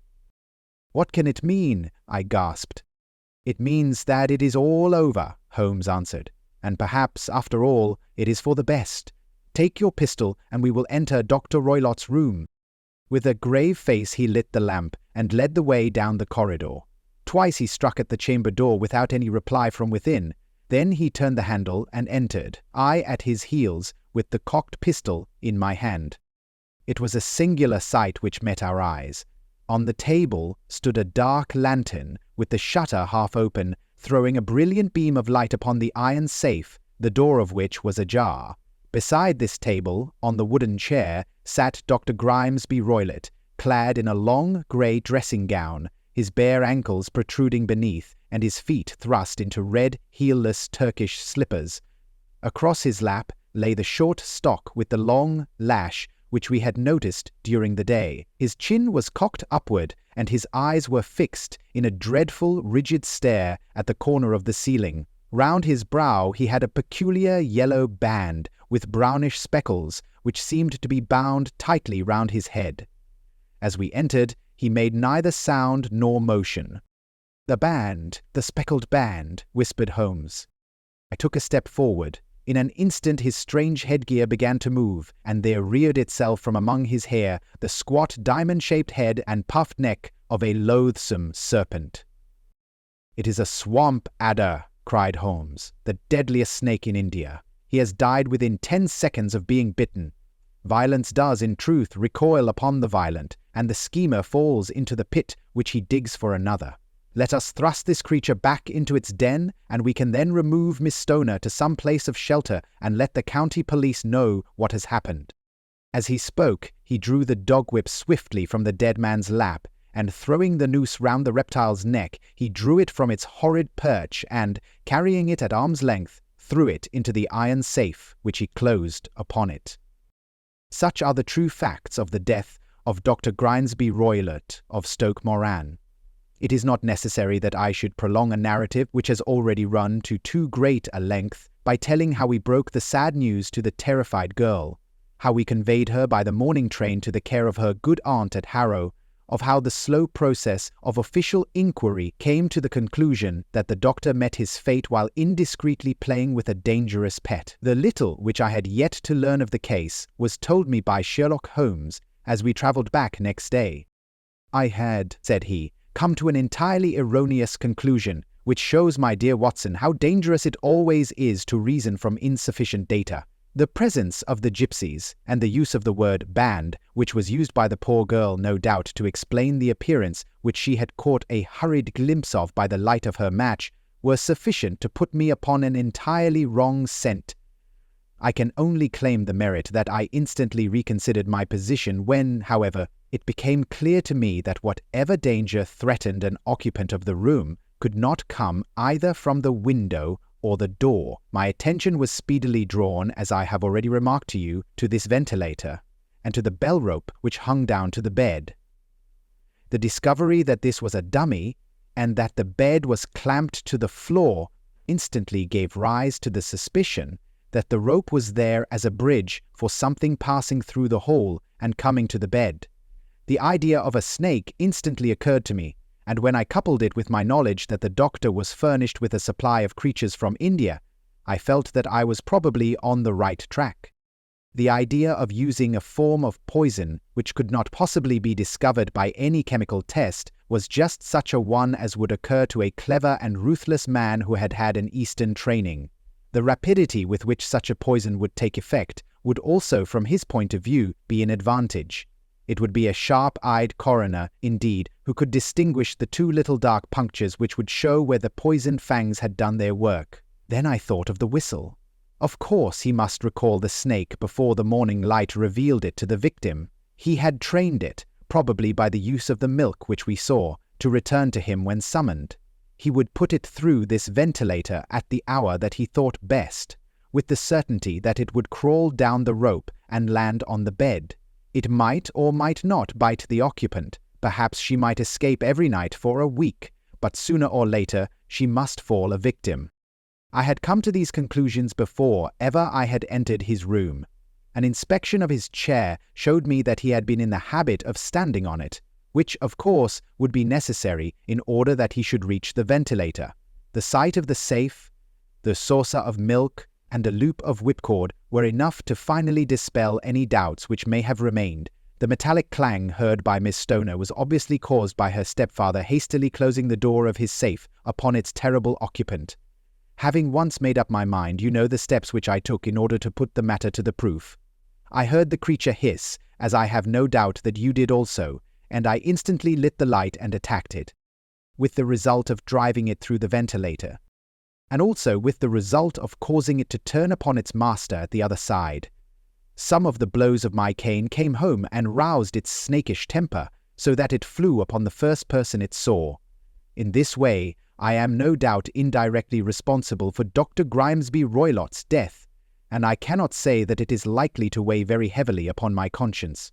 "What can it mean?" I gasped. "It means that it is all over," Holmes answered. "And perhaps, after all, it is for the best. Take your pistol, and we will enter Dr. Roylott's room." With a grave face he lit the lamp, and led the way down the corridor. Twice he struck at the chamber door without any reply from within. Then he turned the handle and entered, I at his heels, with the cocked pistol in my hand. It was a singular sight which met our eyes. On the table stood a dark lantern, with the shutter half open, throwing a brilliant beam of light upon the iron safe, the door of which was ajar. Beside this table, on the wooden chair, sat Dr. Grimesby Roylott, clad in a long grey dressing gown, his bare ankles protruding beneath, and his feet thrust into red, heelless Turkish slippers. Across his lap lay the short stock with the long lash which we had noticed during the day. His chin was cocked upward, and his eyes were fixed in a dreadful, rigid stare at the corner of the ceiling. Round his brow he had a peculiar yellow band with brownish speckles, which seemed to be bound tightly round his head. As we entered, he made neither sound nor motion. "The band, the speckled band," whispered Holmes. I took a step forward. In an instant his strange headgear began to move, and there reared itself from among his hair the squat diamond-shaped head and puffed neck of a loathsome serpent. "It is a swamp adder," cried Holmes, "the deadliest snake in India. He has died within 10 seconds of being bitten. Violence does, in truth, recoil upon the violent, and the schemer falls into the pit which he digs for another. Let us thrust this creature back into its den, and we can then remove Miss Stoner to some place of shelter and let the county police know what has happened." As he spoke, he drew the dog-whip swiftly from the dead man's lap, and throwing the noose round the reptile's neck, he drew it from its horrid perch and, carrying it at arm's length, threw it into the iron safe which he closed upon it. Such are the true facts of the death of Dr. Grimesby Roylott of Stoke Moran. It is not necessary that I should prolong a narrative which has already run to too great a length by telling how we broke the sad news to the terrified girl, how we conveyed her by the morning train to the care of her good aunt at Harrow, of how the slow process of official inquiry came to the conclusion that the doctor met his fate while indiscreetly playing with a dangerous pet. The little which I had yet to learn of the case was told me by Sherlock Holmes as we travelled back next day. "I had," said he, "come to an entirely erroneous conclusion, which shows, my dear Watson, how dangerous it always is to reason from insufficient data. The presence of the gypsies, and the use of the word band, which was used by the poor girl no doubt to explain the appearance which she had caught a hurried glimpse of by the light of her match, were sufficient to put me upon an entirely wrong scent. I can only claim the merit that I instantly reconsidered my position when, however, it became clear to me that whatever danger threatened an occupant of the room could not come either from the window or the door. My attention was speedily drawn, as I have already remarked to you, to this ventilator, and to the bell rope which hung down to the bed. The discovery that this was a dummy, and that the bed was clamped to the floor, instantly gave rise to the suspicion that the rope was there as a bridge for something passing through the hole and coming to the bed. The idea of a snake instantly occurred to me, and when I coupled it with my knowledge that the doctor was furnished with a supply of creatures from India, I felt that I was probably on the right track. The idea of using a form of poison which could not possibly be discovered by any chemical test was just such a one as would occur to a clever and ruthless man who had had an Eastern training. The rapidity with which such a poison would take effect would also, from his point of view, be an advantage. It would be a sharp-eyed coroner, indeed, who could distinguish the 2 little dark punctures which would show where the poisoned fangs had done their work. Then I thought of the whistle. Of course he must recall the snake before the morning light revealed it to the victim. He had trained it, probably by the use of the milk which we saw, to return to him when summoned. He would put it through this ventilator at the hour that he thought best, with the certainty that it would crawl down the rope and land on the bed. It might or might not bite the occupant. Perhaps she might escape every night for a week, but sooner or later she must fall a victim. I had come to these conclusions before ever I had entered his room. An inspection of his chair showed me that he had been in the habit of standing on it, which, of course, would be necessary in order that he should reach the ventilator. The sight of the safe, the saucer of milk, and a loop of whipcord were enough to finally dispel any doubts which may have remained. The metallic clang heard by Miss Stoner was obviously caused by her stepfather hastily closing the door of his safe upon its terrible occupant. Having once made up my mind, you know the steps which I took in order to put the matter to the proof. I heard the creature hiss, as I have no doubt that you did also, and I instantly lit the light and attacked it, with the result of driving it through the ventilator, and also with the result of causing it to turn upon its master at the other side. Some of the blows of my cane came home and roused its snakish temper, so that it flew upon the first person it saw. In this way, I am no doubt indirectly responsible for Dr. Grimesby Roylott's death, and I cannot say that it is likely to weigh very heavily upon my conscience.